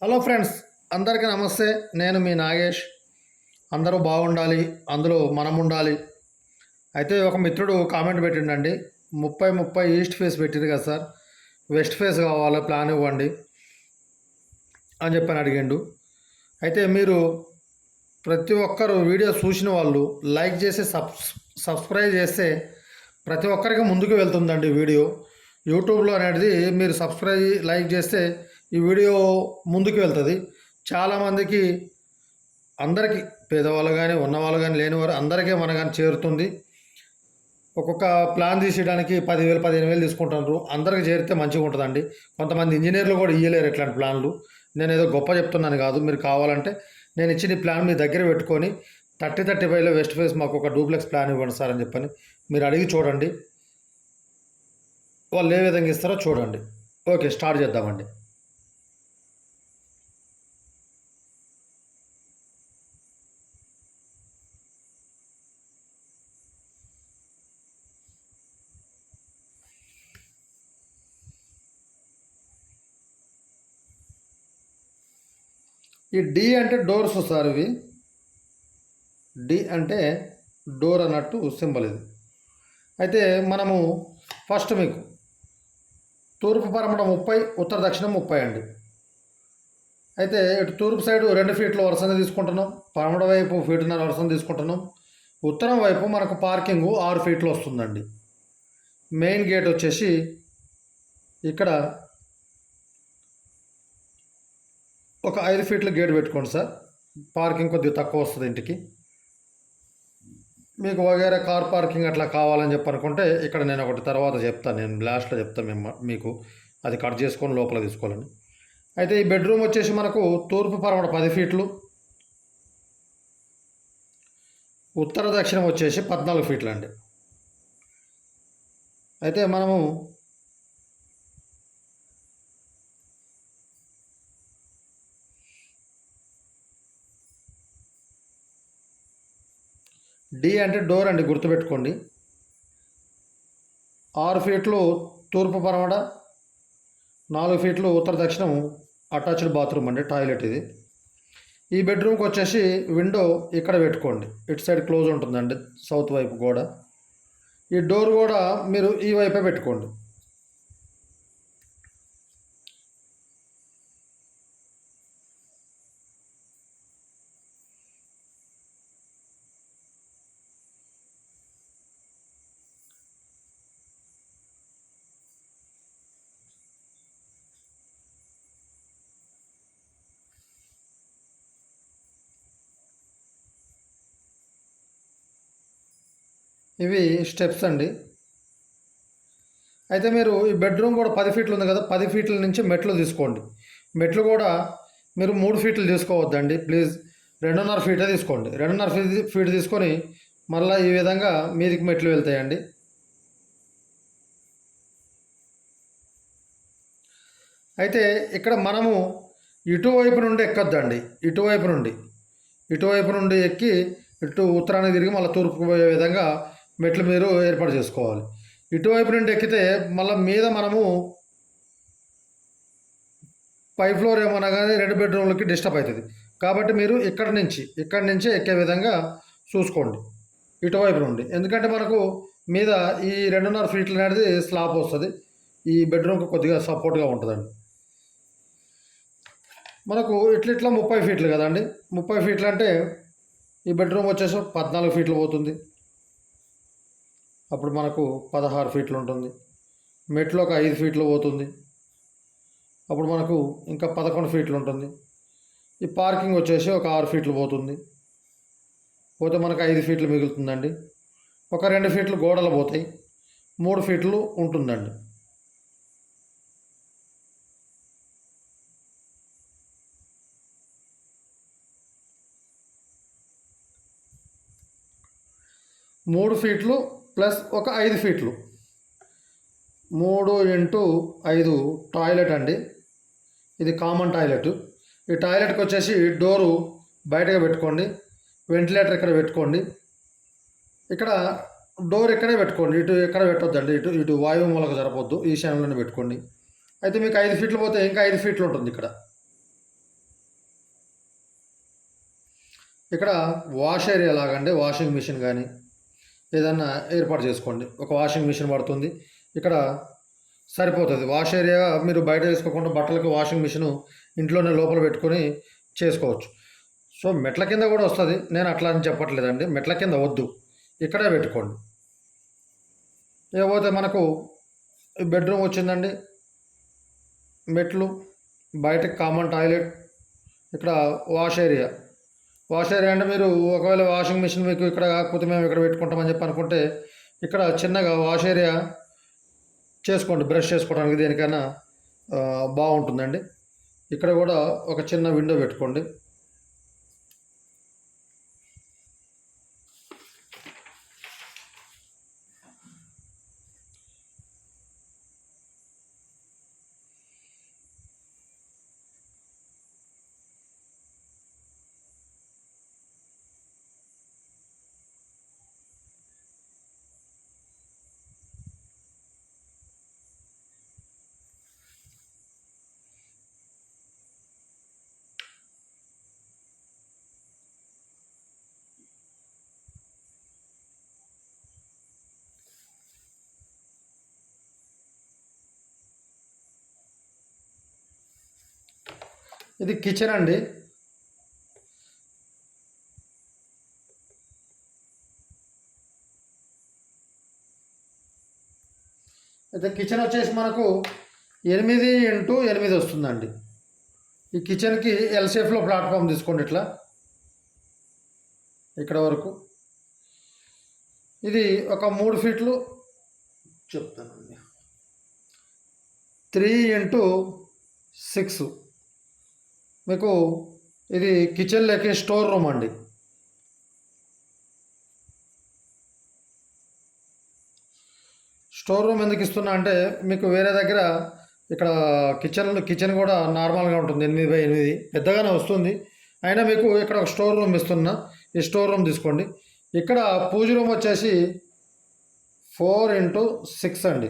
Hello friends, అందరికీ నమస్తే. నేను మీ నాగేష్. అందరూ బాగుండాలి, అందులో మనం ఉండాలి. అయితే ఒక మిత్రుడు కామెంట్ పెట్టిండండి, 30 ఈస్ట్ ఫేస్ పెట్టింది కదా సార్, వెస్ట్ ఫేస్ కావాలి, ప్లాన్ ఇవ్వండి అని చెప్పని అడిగిండు. అయితే మీరు ప్రతి ఒక్కరు వీడియో చూసిన వాళ్ళు లైక్ చేసి సబ్స్క్రైబ్ చేస్తే ప్రతి ఒక్కరికి ముందుకు వెళ్తుందండి వీడియో. యూట్యూబ్లో అనేది మీరు సబ్స్క్రైబ్ లైక్ చేస్తే ఈ వీడియో ముందుకు వెళ్తుంది. చాలామందికి, అందరికీ, పేదవాళ్ళు కానీ ఉన్నవాళ్ళు కానీ లేనివారు అందరికీ మన కానీ చేరుతుంది. ఒక్కొక్క ప్లాన్ తీసేయడానికి 10,000 15,000 తీసుకుంటున్నారు. అందరికి చేరితే మంచిగా ఉంటుందండి. కొంతమంది ఇంజనీర్లు కూడా ఇయ్యలేరు ఇట్లాంటి ప్లాన్లు. నేను ఏదో గొప్ప చెప్తున్నాను కాదు. మీరు కావాలంటే నేను ఇచ్చిన ప్లాన్ మీ దగ్గర పెట్టుకొని 30-35లో వెస్ట్ ఫేస్ మాకు ఒక డూప్లెక్స్ ప్లాన్ ఇవ్వండి సార్ అని చెప్పని మీరు అడిగి చూడండి. వాళ్ళు ఏ విధంగా ఇస్తారో చూడండి. ఓకే, స్టార్ట్ చేద్దామండి. ఈ డి అంటే డోర్స్ సార్. ఇవి డి అంటే డోర్ అన్నట్టు సింబల్ ఇది. అయితే మనము ఫస్ట్ మీకు తూర్పు పరమట 30, ఉత్తర దక్షిణం 30 అండి. అయితే ఇటు తూర్పు సైడు 2 ఫీట్ల వరుసగా తీసుకుంటున్నాం, పరమట వైపు 1.5 ఫీట్ వరుసగా తీసుకుంటున్నాం. ఉత్తరం వైపు మనకు పార్కింగ్ 6 ఫీట్లు వస్తుందండి. మెయిన్ గేట్ వచ్చేసి ఇక్కడ ఒక 5 ఫీట్ల గేట్ పెట్టుకోండి సార్. పార్కింగ్ కొద్దిగా తక్కువ వస్తుంది ఇంటికి. మీకు వగేరే కార్ పార్కింగ్ అట్లా కావాలని చెప్పి అనుకుంటే ఇక్కడ నేను ఒకటి తర్వాత చెప్తాను, నేను లాస్ట్లో చెప్తాను మీకు, అది కట్ చేసుకొని లోపల తీసుకోవాలని. అయితే ఈ బెడ్రూమ్ వచ్చేసి మనకు తూర్పు పరమట 10 ఫీట్లు, ఉత్తర దక్షిణం వచ్చేసి 14 ఫీట్లు అండి. అయితే మనము డి అంటే డోర్ అండి, గుర్తుపెట్టుకోండి. 6 ఫీట్లు తూర్పు పరమట, 4 ఫీట్లు ఉత్తర దక్షిణం అటాచ్డ్ బాత్రూమ్ అండి, టాయిలెట్ ఇది. ఈ బెడ్రూమ్కి వచ్చేసి విండో ఇక్కడ పెట్టుకోండి, ఇటు సైడ్ క్లోజ్ ఉంటుందండి, సౌత్ వైపు గోడ. ఈ డోర్ కూడా మీరు ఈ వైపే పెట్టుకోండి. ఇవి స్టెప్స్ అండి. అయితే మీరు ఈ బెడ్రూమ్ కూడా 10 ఫీట్లు ఉంది కదా, 10 ఫీట్ల నుంచి మెట్లు తీసుకోండి. మెట్లు కూడా మీరు 3 ఫీట్లు తీసుకోవద్దండి ప్లీజ్, 2.5 ఫీటే తీసుకోండి. 2.5 ఫీట్ తీసుకొని మళ్ళీ ఈ విధంగా మీదికి మెట్లు వెళ్తాయండి. అయితే ఇక్కడ మనము ఇటువైపు నుండి ఎక్కొద్దండి, ఇటువైపు నుండి ఎక్కి ఇటు ఉత్తరానికి తిరిగి మళ్ళీ తూర్పుకు పోయే విధంగా మెట్లు మీరు ఏర్పాటు చేసుకోవాలి. ఇటువైపు నుండి ఎక్కితే మళ్ళీ మీద మనము పై ఫ్లోర్ ఏమన్నా కానీ 2 బెడ్రూమ్లకి డిస్టర్బ్ అవుతుంది. కాబట్టి మీరు ఇక్కడి నుంచి ఎక్కే విధంగా చూసుకోండి ఇటువైపు నుండి. ఎందుకంటే మనకు మీద ఈ 2.5 ఫీట్లు అనేది స్లాబ్ వస్తుంది, ఈ బెడ్రూమ్కి కొద్దిగా సపోర్ట్గా ఉంటుందండి. మనకు ఇట్లా 30 ఫీట్లు కదండి. 30 ఫీట్లు అంటే ఈ బెడ్రూమ్ వచ్చేసి 14 ఫీట్లు పోతుంది. అప్పుడు మనకు 16 ఫీట్లు ఉంటుంది. మెట్లు ఒక 5 ఫీట్లు పోతుంది, అప్పుడు మనకు ఇంకా 11 ఫీట్లు ఉంటుంది. ఈ పార్కింగ్ వచ్చేసి ఒక 6 ఫీట్లు పోతుంది, పోతే మనకు 5 ఫీట్లు మిగులుతుందండి. ఒక 2 ఫీట్లు గోడలు పోతాయి, 3 ఫీట్లు ఉంటుందండి. మూడు ఫీట్లు ప్లస్ ఒక 5 ఫీట్లు, 3 × 5 టాయిలెట్ అండి. ఇది కామన్ టాయిలెట్. ఈ టాయిలెట్కి వచ్చేసి డోరు బయటగా పెట్టుకోండి, వెంటిలేటర్ ఇక్కడ పెట్టుకోండి. ఇక్కడ డోర్ ఇక్కడే పెట్టుకోండి, ఇటు ఎక్కడ పెట్టొద్దండి, ఇటు వాయువు మూలకు జరపొద్దు, ఈశాన్యంలోనే పెట్టుకోండి. అయితే మీకు 5 ఫీట్లు పోతే ఇంకా 5 ఫీట్లు ఉంటుంది ఇక్కడ. ఇక్కడ వాష్ ఏరియా లాగండి, వాషింగ్ మిషన్ కానీ ఏదన్నా ఏర్పాటు చేసుకోండి. ఒక వాషింగ్ మిషన్ పడుతుంది ఇక్కడ, సరిపోతుంది. వాష్ ఏరియా మీరు బయట వేసుకోకుండా బట్టలకి వాషింగ్ మిషను ఇంట్లోనే లోపల పెట్టుకొని చేసుకోవచ్చు. సో మెట్ల కింద కూడా వస్తుంది, నేను అట్లా అని చెప్పట్లేదండి. మెట్ల కింద వద్దు, ఇక్కడే పెట్టుకోండి. ఇకపోతే మనకు బెడ్రూమ్ వచ్చిందండి. మెట్లు, బయటకు కామన్ టాయిలెట్, ఇక్కడ వాష్ ఏరియా. వాష్ ఏరియా అంటే మీరు ఒకవేళ వాషింగ్ మిషన్ మీకు ఇక్కడ కాకపోతే మేము ఇక్కడ పెట్టుకుంటామని చెప్పి అనుకుంటే ఇక్కడ చిన్నగా వాష్ ఏరియా చేసుకోండి. బ్రష్ చేసుకోవడానికి దేనికైనా బాగుంటుందండి. ఇక్కడ కూడా ఒక చిన్న విండో పెట్టుకోండి. ఇది కిచెన్ అండి. అయితే కిచెన్ వచ్చేసి మనకు 8x8 వస్తుందండి. ఈ కిచెన్కి ఎల్ షేప్లో ప్లాట్ఫామ్ తీసుకోండి. ఇట్లా ఇక్కడ వరకు ఇది ఒక 3 ఫీట్లు చెప్తానండి. 3x6 మీకు ఇది కిచెన్లోకి స్టోర్ రూమ్ అండి. స్టోర్ రూమ్ ఎందుకు ఇస్తున్నా అంటే మీకు వేరే దగ్గర ఇక్కడ కిచెన్ కూడా నార్మల్గా ఉంటుంది, 8x8 పెద్దగానే వస్తుంది. అయినా మీకు ఇక్కడ ఒక స్టోర్ రూమ్ ఇస్తున్నా. ఈ స్టోర్ రూమ్ తీసుకోండి. ఇక్కడ పూజ రూమ్ వచ్చేసి 4x6 అండి.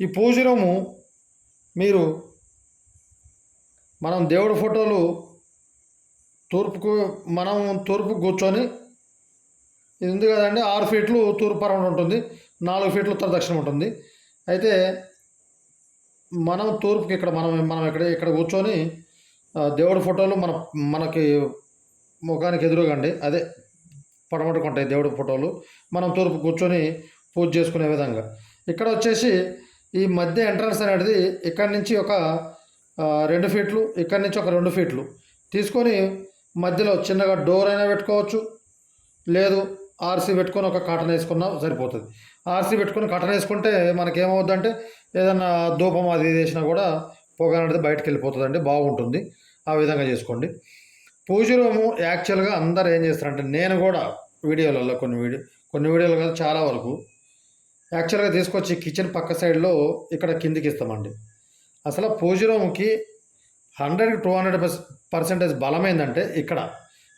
ఈ పూజ రూము మీరు మనం దేవుడి ఫోటోలు తూర్పు కూర్చొని, ఇది ఉంది కదండి, 6 ఫీట్లు తూర్పు పరమణ ఉంటుంది, 4 ఫీట్లు ఉత్తర దక్షిణం ఉంటుంది. అయితే మనం తూర్పుకి మనం ఇక్కడ కూర్చొని దేవుడి ఫోటోలు మనకి ముఖానికి ఎదురుగండి, అదే పడమటకు ఉంటాయి దేవుడి ఫోటోలు. మనం తూర్పు కూర్చొని పూజ చేసుకునే విధంగా. ఇక్కడ వచ్చేసి ఈ మధ్య ఎంట్రన్స్ అనేది ఇక్కడి నుంచి ఒక 2 ఫీట్లు, ఇక్కడి నుంచి ఒక 2 ఫీట్లు తీసుకొని మధ్యలో చిన్నగా డోర్ అయినా పెట్టుకోవచ్చు, లేదు ఆర్సీ పెట్టుకొని ఒక కాటన్ వేసుకున్నా సరిపోతుంది. ఆర్సీ పెట్టుకొని కాటన్ వేసుకుంటే మనకేమవుద్దంటే ఏదన్నా ధూపం అది వేసినా కూడా పొగ అనేది బయటకు వెళ్ళిపోతుందండి, బాగుంటుంది. ఆ విధంగా చేసుకోండి. పూజ రూము యాక్చువల్గా అందరు ఏం చేస్తారంటే, నేను కూడా వీడియోలలో కొన్ని వీడియోలు కాదు చాలా వరకు యాక్చువల్గా తీసుకొచ్చి కిచెన్ పక్క సైడ్లో ఇక్కడ కిందికి ఇస్తామండి. అసలు పూజ రూమ్కి 100-200% బలమైందంటే ఇక్కడ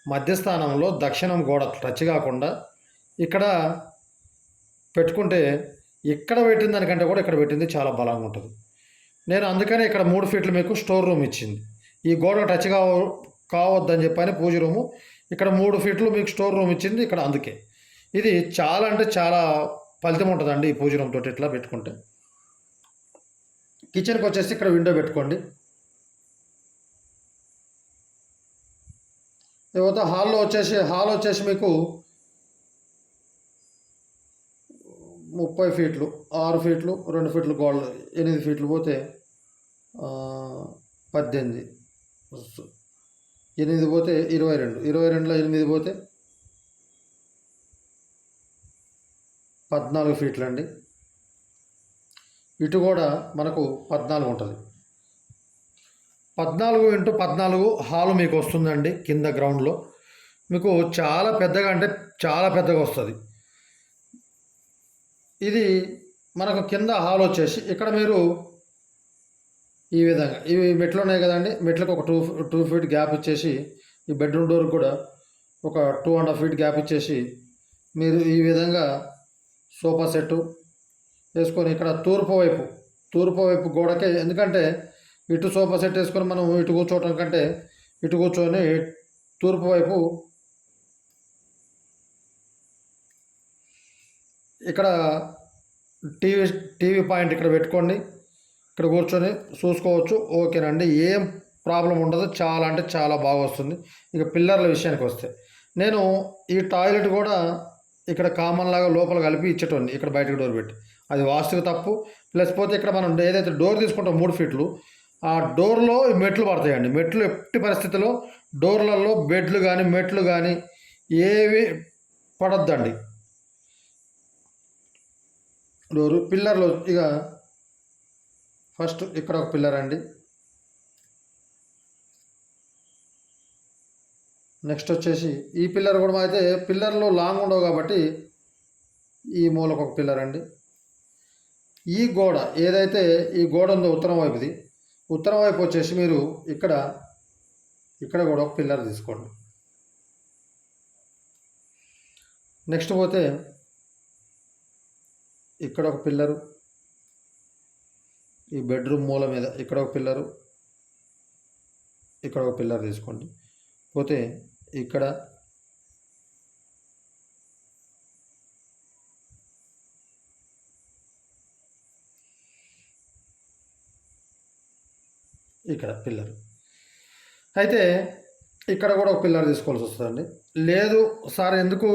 మధ్యస్థానంలో దక్షిణం గోడ టచ్ కాకుండా ఇక్కడ పెట్టుకుంటే, ఇక్కడ పెట్టిన దానికంటే కూడా ఇక్కడ పెట్టింది చాలా బలంగా ఉంటుంది. నేను అందుకనే ఇక్కడ 3 ఫీట్లు మీకు స్టోర్ రూమ్ ఇచ్చింది. ఈ గోడ టచ్ కావద్దని చెప్పని పూజ రూము ఇక్కడ 3 ఫీట్లు మీకు స్టోర్ రూమ్ ఇచ్చింది ఇక్కడ. అందుకే ఇది చాలా అంటే చాలా ఫలితం ఉంటుందండి ఈ పూజ రూమ్ తోటి ఇట్లా పెట్టుకుంటే. కిచెన్కి వచ్చేసి ఇక్కడ విండో పెట్టుకోండి. తర్వాత హాల్ వచ్చేసి మీకు 30 ఫీట్లు, 6 ఫీట్లు 2 ఫీట్లు గోడ, 8 ఫీట్లు పోతే 18, 8 పోతే 22, 22లో 8 పోతే 14 ఫీట్లు అండి. ఇటు కూడా మనకు 14 ఉంటుంది. 14x14 హాలు మీకు వస్తుందండి. కింద గ్రౌండ్లో మీకు చాలా పెద్దగా అంటే చాలా పెద్దగా వస్తుంది. ఇది మనకు కింద హాల్ వచ్చేసి ఇక్కడ మీరు ఈ విధంగా, ఇవి మెట్లు ఉన్నాయి కదండి, మెట్లకు ఒక 2 ఫీట్ గ్యాప్ ఇచ్చేసి, ఈ బెడ్రూమ్ డోర్ కూడా ఒక 2.5 ఫీట్ గ్యాప్ ఇచ్చేసి మీరు ఈ విధంగా సోఫా సెట్టు వేసుకొని ఇక్కడ తూర్పు వైపు గోడకే, ఎందుకంటే ఇటు సోఫా సెట్ వేసుకొని మనం ఇటు కూర్చోవటం కంటే ఇటు కూర్చొని తూర్పు వైపు ఇక్కడ టీవీ టీవీ పాయింట్ ఇక్కడ పెట్టుకోండి, ఇక్కడ కూర్చొని చూసుకోవచ్చు. ఓకేనండి, ఏం ప్రాబ్లం ఉండదు, చాలా అంటే చాలా బాగా వస్తుంది. ఇక పిల్లర్ల విషయానికి వస్తే, నేను ఈ టాయిలెట్ కూడా ఇక్కడ కామన్ లాగా లోపల కలిపి ఇచ్చేటోండి, ఇక్కడ బయటకు డోర్ పెట్టి. అది వాస్తుకు తప్పు. ప్లస్ పోతే ఇక్కడ మనం ఏదైతే డోర్ తీసుకుంటాం 3 ఫీట్లు, ఆ డోర్లో మెట్లు పడతాయండి. మెట్లు ఎట్టి పరిస్థితిలో డోర్లలో బెడ్లు కానీ మెట్లు కానీ ఏవి పడొద్దండి. డోరు పిల్లర్లు ఇక ఫస్ట్ ఇక్కడ ఒక పిల్లర్ అండి, నెక్స్ట్ వచ్చేసి ఈ పిల్లర్ కూడా అయితే పిల్లర్లు లాంగ్ ఉండవు కాబట్టి ఈ మూలకు ఒక పిల్లర్ అండి. ఈ గోడ ఏదైతే ఈ గోడ ఉందో ఉత్తరం వైపుది, ఉత్తరం వైపు వచ్చేసి మీరు ఇక్కడ కూడా ఒక పిల్లర్ తీసుకోండి. నెక్స్ట్ పోతే ఇక్కడ ఒక పిల్లరు, ఈ బెడ్రూమ్ మూల మీద ఇక్కడ ఒక పిల్లరు, ఇక్కడ ఒక పిల్లర్ తీసుకోండి. పోతే ఇక్కడ పిల్లర్ అయితే ఇక్కడ కూడా ఒక పిల్లర్ తీసుకోవాల్సి వస్తుందండి. లేదు సార్ ఎందుకు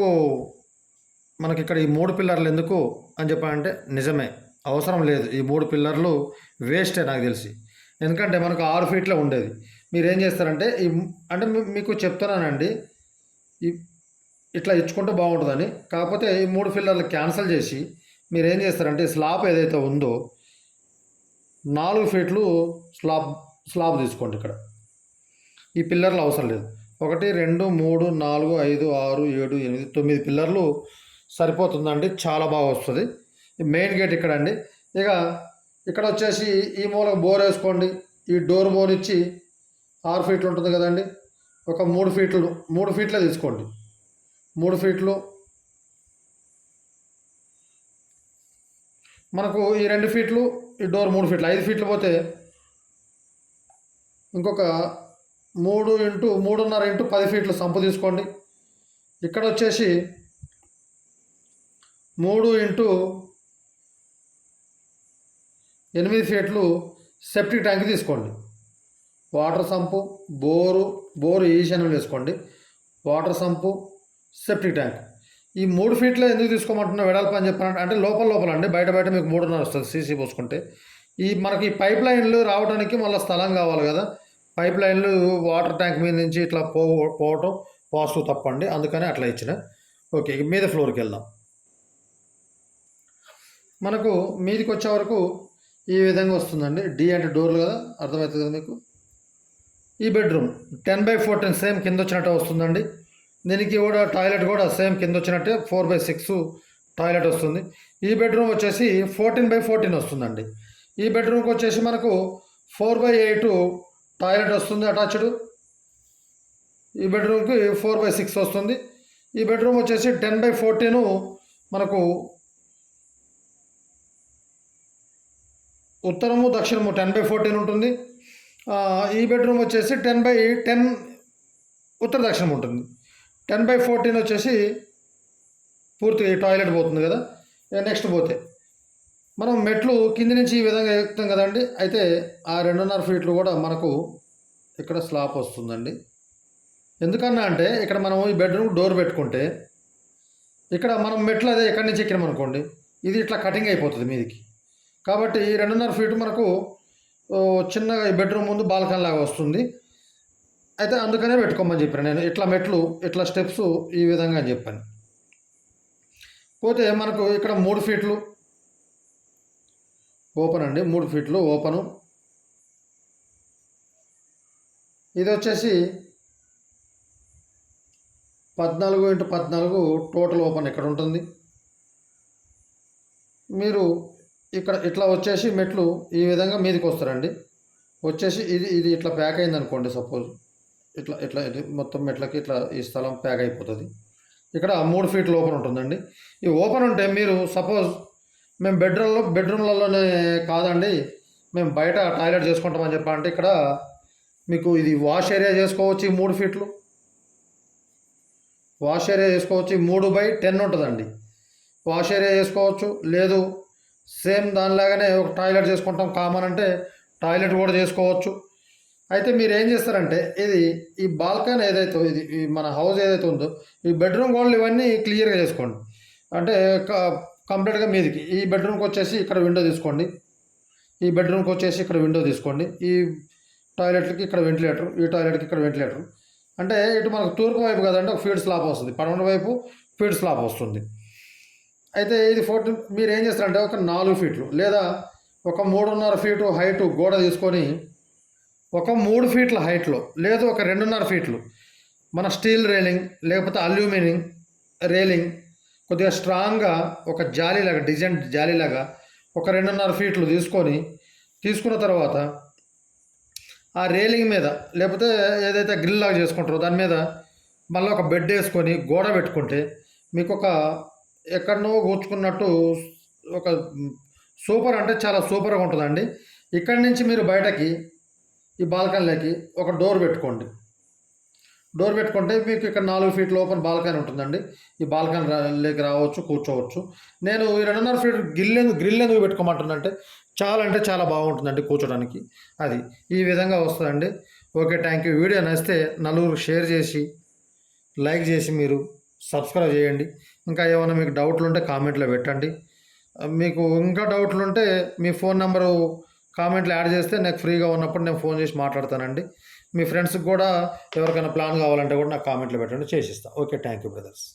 మనకి ఇక్కడ ఈ 3 పిల్లర్లు ఎందుకు అని చెప్పాలంటే నిజమే, అవసరం లేదు. ఈ 3 పిల్లర్లు వేస్టే నాకు తెలిసి. ఎందుకంటే మనకు 6 ఫీట్లో ఉండేది. మీరు ఏం చేస్తారంటే అంటే మీకు చెప్తున్నానండి, ఇట్లా ఇచ్చుకుంటే బాగుంటుందని. కాకపోతే ఈ 3 పిల్లర్లు క్యాన్సిల్ చేసి మీరు ఏం చేస్తారంటే స్లాబ్ ఏదైతే ఉందో 4 ఫీట్లు స్లాబ్ తీసుకోండి. ఇక్కడ ఈ పిల్లర్లు అవసరం లేదు. 1 2 3 4 5 6 7 8 9 పిల్లర్లు సరిపోతుందండి, చాలా బాగా వస్తుంది. మెయిన్ గేట్ ఇక్కడ అండి. ఇక ఇక్కడ వచ్చేసి ఈ మూలకు బోర్ వేసుకోండి. ఈ డోర్ బోర్ ఇచ్చి 6 ఫీట్లు ఉంటుంది కదండి, ఒక 3 ఫీట్లే తీసుకోండి. 3 ఫీట్లు మనకు ఈ 2 ఫీట్లు, ఈ డోర్ 3 ఫీట్లు, 5 ఫీట్లు పోతే ఇంకొక 3 × 3.5 × 10 ఫీట్లు సంపు తీసుకోండి. ఇక్కడ వచ్చేసి 3 × 8 ఫీట్లు సెప్టిక్ ట్యాంక్ తీసుకోండి. వాటర్ సంపు, బోరు ఈశాన్యం వేసుకోండి. Water sump, septic tank. ఈ 3 ఫీట్లో ఎందుకు తీసుకోమంటున్నా వెడల్పు అని చెప్పానంటే, అంటే లోపల అండి, బయట మీకు 3.5 వస్తుంది సీసీ పోసుకుంటే. మనకి పైప్ లైన్లు రావడానికి మళ్ళీ స్థలం కావాలి కదా. పైప్ లైన్లు వాటర్ ట్యాంక్ మీద నుంచి ఇట్లా పోవటం వాస్తు తప్పండి, అందుకని అట్లా ఇచ్చిన. ఓకే, మీద ఫ్లోర్కి వెళ్దాం. మనకు మీదికి వచ్చే వరకు ఈ విధంగా వస్తుందండి. డి అంటే డోర్లు కదా, అర్థమవుతుంది కదా మీకు. ఈ బెడ్రూమ్ 10/14 సేమ్ కింద వచ్చినట్టే వస్తుందండి. దీనికి కూడా టాయిలెట్ కూడా సేమ్ కింద వచ్చినట్టే 4/6 టాయిలెట్ వస్తుంది. ఈ బెడ్రూమ్ వచ్చేసి 14/14 వస్తుందండి. ఈ బెడ్రూమ్కి వచ్చేసి మనకు 4/8 టాయిలెట్ వస్తుంది అటాచ్డ్. ఈ బెడ్రూమ్కి 4/6 వస్తుంది. ఈ బెడ్రూమ్ వచ్చేసి 10/14 మనకు ఉత్తరము దక్షిణము 10/14 ఉంటుంది. ఈ బెడ్రూమ్ వచ్చేసి 10/10 ఉత్తర దక్షిణం ఉంటుంది. 10/14 వచ్చేసి పూర్తిగా ఈ టాయిలెట్ పోతుంది కదా. నెక్స్ట్ పోతే మనం మెట్లు కింది నుంచి ఈ విధంగా ఎక్కుతాం కదండి. అయితే ఆ 2.5 ఫీట్లు కూడా మనకు ఇక్కడ స్లాబ్ వస్తుందండి. ఎందుకన్నా అంటే ఇక్కడ మనం ఈ బెడ్రూమ్ డోర్ పెట్టుకుంటే ఇక్కడ మనం మెట్లు అదే ఎక్కడి నుంచి ఎక్కినామనుకోండి, ఇది ఇట్లా కటింగ్ అయిపోతుంది మీదికి. కాబట్టి 2.5 ఫీటు మనకు చిన్నగా ఈ బెడ్రూమ్ ముందు బాల్కన్ లాగా వస్తుంది. అయితే అందుకనే పెట్టుకోమని చెప్పాను నేను. ఇట్లా మెట్లు, ఇట్లా స్టెప్స్ ఈ విధంగా అని చెప్పాను. పోతే మనకు ఇక్కడ 3 ఫీట్లు ఓపెన్ అండి, 3 ఫీట్లు ఓపెను. ఇది వచ్చేసి 14x14 టోటల్ ఓపెన్ ఇక్కడ ఉంటుంది. మీరు ఇక్కడ ఇట్లా వచ్చేసి మెట్లు ఈ విధంగా మీదకి వస్తారండి. వచ్చేసి ఇది ఇట్లా ప్యాక్ అయింది అనుకోండి, సపోజ్ ఇట్లా ఇది మొత్తం మెట్లకి ఇట్లా ఈ స్థలం ప్యాక్ అయిపోతుంది. ఇక్కడ 3 ఫీట్లు ఓపెన్ ఉంటుందండి. ఈ ఓపెన్ ఉంటే మీరు సపోజ్ మేము బెడ్రూమ్లలోనే కాదండి, మేము బయట టాయిలెట్ చేసుకుంటామని చెప్పాలంటే ఇక్కడ మీకు ఇది వాష్ ఏరియా చేసుకోవచ్చు. 3 ఫీట్లు వాష్ ఏరియా చేసుకోవచ్చు. 3/10 ఉంటుందండి. వాష్ ఏరియా చేసుకోవచ్చు. లేదు సేమ్ దానిలాగానే ఒక టాయిలెట్ చేసుకుంటాం కామన్ అంటే టాయిలెట్ కూడా చేసుకోవచ్చు. అయితే మీరు ఏం చేస్తారంటే ఈ బాల్కనీ ఏదైతే ఈ మన హౌస్ ఏదైతే ఉందో ఈ బెడ్రూమ్ గోడలు ఇవన్నీ క్లియర్గా చేసుకోండి. అంటే కంప్లీట్గా మీదికి ఈ బెడ్రూమ్కి వచ్చేసి ఇక్కడ విండో తీసుకోండి. ఈ బెడ్రూమ్కి వచ్చేసి ఇక్కడ విండో తీసుకోండి. ఈ టాయిలెట్కి ఇక్కడ వెంటిలేటర్, ఈ టాయిలెట్కి ఇక్కడ వెంటిలేటర్. అంటే ఇటు మనకు తూర్పు వైపు కదంటే ఒక ఫీడ్ స్లాబ్ వస్తుంది, పడమర వైపు ఫీడ్ స్లాబ్ వస్తుంది. అయితే ఇది 14 మీరు ఏం చేస్తారంటే ఒక 4 ఫీట్లు లేదా ఒక 3.5 ఫీటు హైటు గోడ తీసుకొని ఒక 3 ఫీట్ల హైట్లో లేదు ఒక 2.5 ఫీట్లు మన స్టీల్ రైలింగ్ లేకపోతే అల్యూమినియం రైలింగ్ కొద్దిగా స్ట్రాంగ్గా ఒక జాలీలాగా డిజైన్ జాలీలాగా ఒక 2.5 ఫీట్లు తీసుకున్న తర్వాత ఆ రేలింగ్ మీద లేకపోతే ఏదైతే గ్రిల్ లాగా చేసుకుంటారో దాని మీద మళ్ళీ ఒక బెడ్ వేసుకొని గోడ పెట్టుకుంటే మీకు ఒక ఎక్కడనో కూర్చుకున్నట్టు ఒక సూపర్ అంటే చాలా సూపర్గా ఉంటుందండి. ఇక్కడి నుంచి మీరు బయటకి ఈ బాల్కనీలోకి ఒక డోర్ పెట్టుకోండి. డోర్ పెట్టుకుంటే మీకు ఇక్కడ 4 ఫీట్ల ఓపెన్ బాల్కనీ ఉంటుందండి. ఈ బాల్కనీలోకి రావచ్చు, కూర్చోవచ్చు. నేను ఈ 2.5 ఫీట్ గ్రిల్ ఎందుకు పెట్టుకోమంటున్నానంటే అంటే చాలా బాగుంటుందండి కూర్చోడానికి. అది ఈ విధంగా వస్తుందండి. Okay, thank you. వీడియో నచ్చితే నలుగురు షేర్ చేసి లైక్ చేసి మీరు సబ్స్క్రైబ్ చేయండి. ఇంకా ఏమైనా మీకు డౌట్లు ఉంటే కామెంట్లో పెట్టండి. మీకు ఇంకా డౌట్లు ఉంటే మీ ఫోన్ నెంబరు కామెంట్లో యాడ్ చేస్తే నాకు ఫ్రీగా ఉన్నప్పుడు నేను ఫోన్ చేసి మాట్లాడతానండి. మీ ఫ్రెండ్స్కి కూడా ఎవరికైనా ప్లాన్ కావాలంటే కూడా నాకు కామెంట్లో పెట్టండి, చేసిస్తాను. Okay, thank you brothers.